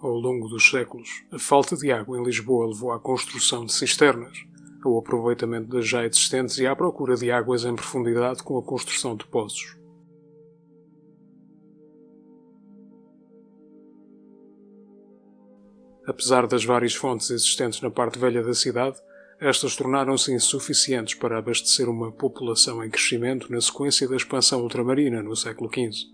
Ao longo dos séculos, a falta de água em Lisboa levou à construção de cisternas, ao aproveitamento das já existentes e à procura de águas em profundidade com a construção de poços. Apesar das várias fontes existentes na parte velha da cidade, estas tornaram-se insuficientes para abastecer uma população em crescimento na sequência da expansão ultramarina no século XV.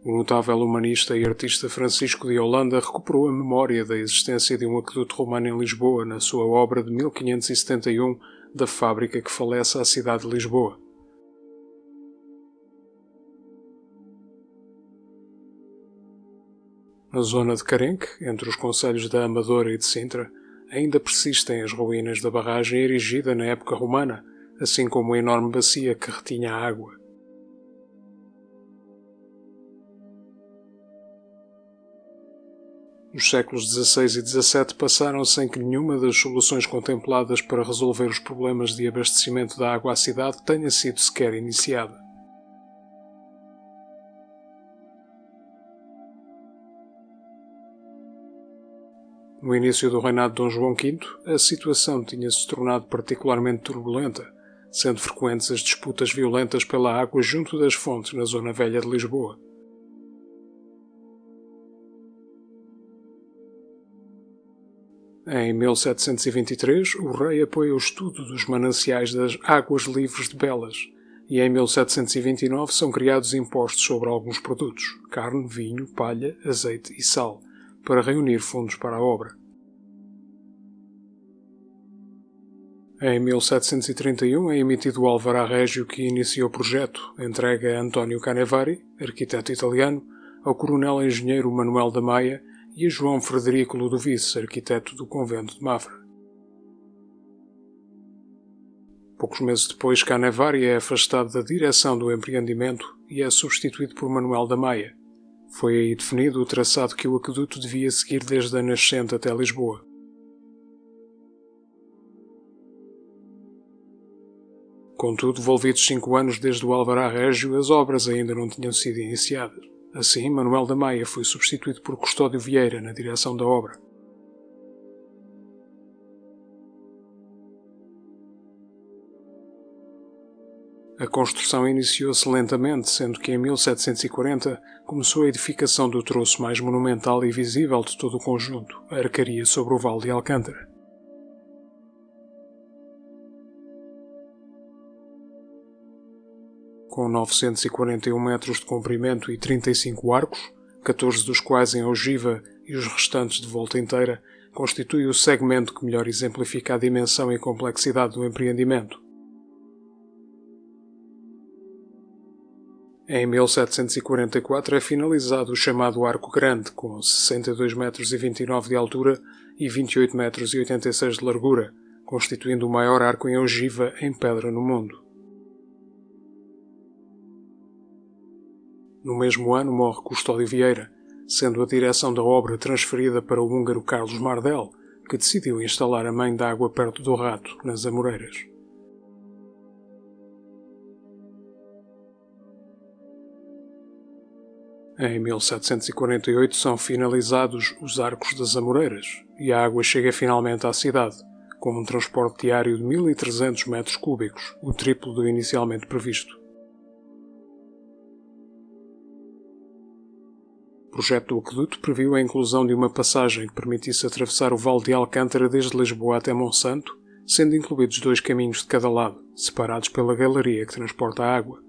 O notável humanista e artista Francisco de Holanda recuperou a memória da existência de um aqueduto romano em Lisboa na sua obra de 1571 da fábrica que falece à cidade de Lisboa. Na zona de Carenque, entre os concelhos da Amadora e de Sintra, ainda persistem as ruínas da barragem erigida na época romana, assim como a enorme bacia que retinha a água. Os séculos XVI e XVII passaram sem que nenhuma das soluções contempladas para resolver os problemas de abastecimento da água à cidade tenha sido sequer iniciada. No início do reinado de Dom João V, a situação tinha-se tornado particularmente turbulenta, sendo frequentes as disputas violentas pela água junto das fontes na zona velha de Lisboa. Em 1723, o rei apoia o estudo dos mananciais das Águas Livres de Belas, e em 1729 são criados impostos sobre alguns produtos, carne, vinho, palha, azeite e sal, para reunir fundos para a obra. Em 1731 é emitido o Alvará Régio que inicia o projeto, entregue a António Canevari, arquiteto italiano, ao coronel engenheiro Manuel da Maia e a João Frederico Ludovice, arquiteto do convento de Mafra. Poucos meses depois, Canevari é afastado da direção do empreendimento e é substituído por Manuel da Maia. Foi aí definido o traçado que o aqueduto devia seguir desde a nascente até Lisboa. Contudo, envolvidos 5 anos desde o Alvará Régio, as obras ainda não tinham sido iniciadas. Assim, Manuel da Maia foi substituído por Custódio Vieira na direção da obra. A construção iniciou-se lentamente, sendo que em 1740 começou a edificação do troço mais monumental e visível de todo o conjunto, a arcaria sobre o Val de Alcântara. Com 941 metros de comprimento e 35 arcos, 14 dos quais em ogiva e os restantes de volta inteira, constitui o segmento que melhor exemplifica a dimensão e complexidade do empreendimento. Em 1744 é finalizado o chamado Arco Grande, com 62 metros e 29 de altura e 28 metros e 86 de largura, constituindo o maior arco em ogiva em pedra no mundo. No mesmo ano morre Custódio Vieira, sendo a direção da obra transferida para o húngaro Carlos Mardel, que decidiu instalar a mãe d'água perto do Rato, nas Amoreiras. Em 1748 são finalizados os Arcos das Amoreiras e a água chega finalmente à cidade, com um transporte diário de 1.300 metros cúbicos, o triplo do inicialmente previsto. O projeto do aqueduto previu a inclusão de uma passagem que permitisse atravessar o Val de Alcântara desde Lisboa até Monsanto, sendo incluídos 2 caminhos de cada lado, separados pela galeria que transporta a água.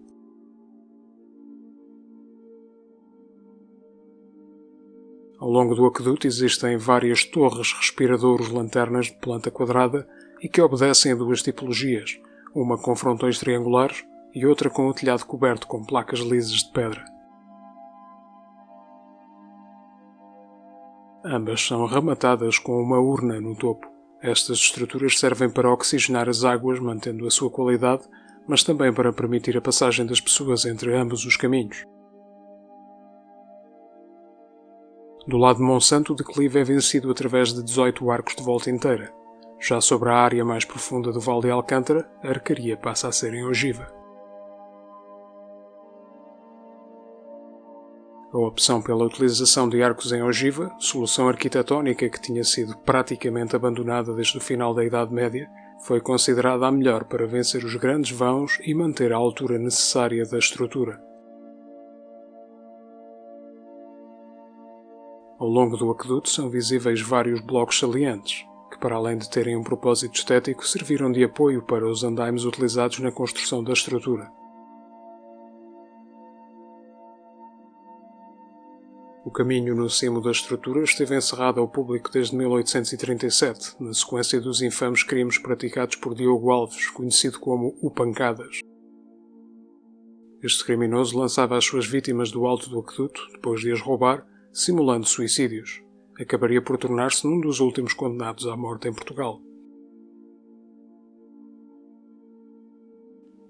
Ao longo do aqueduto existem várias torres, respiradouros, lanternas de planta quadrada e que obedecem a 2 tipologias, uma com frontões triangulares e outra com o telhado coberto com placas lisas de pedra. Ambas são rematadas com uma urna no topo. Estas estruturas servem para oxigenar as águas, mantendo a sua qualidade, mas também para permitir a passagem das pessoas entre ambos os caminhos. Do lado de Monsanto, o declive é vencido através de 18 arcos de volta inteira. Já sobre a área mais profunda do Val de Alcântara, a arcaria passa a ser em ogiva. A opção pela utilização de arcos em ogiva, solução arquitetónica que tinha sido praticamente abandonada desde o final da Idade Média, foi considerada a melhor para vencer os grandes vãos e manter a altura necessária da estrutura. Ao longo do aqueduto são visíveis vários blocos salientes, que para além de terem um propósito estético, serviram de apoio para os andaimes utilizados na construção da estrutura. O caminho no cimo da estrutura esteve encerrado ao público desde 1837, na sequência dos infames crimes praticados por Diogo Alves, conhecido como o Pancadas. Este criminoso lançava as suas vítimas do alto do aqueduto, depois de as roubar, simulando suicídios. Acabaria por tornar-se num dos últimos condenados à morte em Portugal.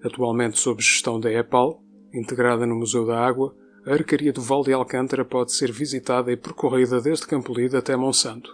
Atualmente sob gestão da EPAL, integrada no Museu da Água, a arcaria do Val de Alcântara pode ser visitada e percorrida desde Campolide até Monsanto.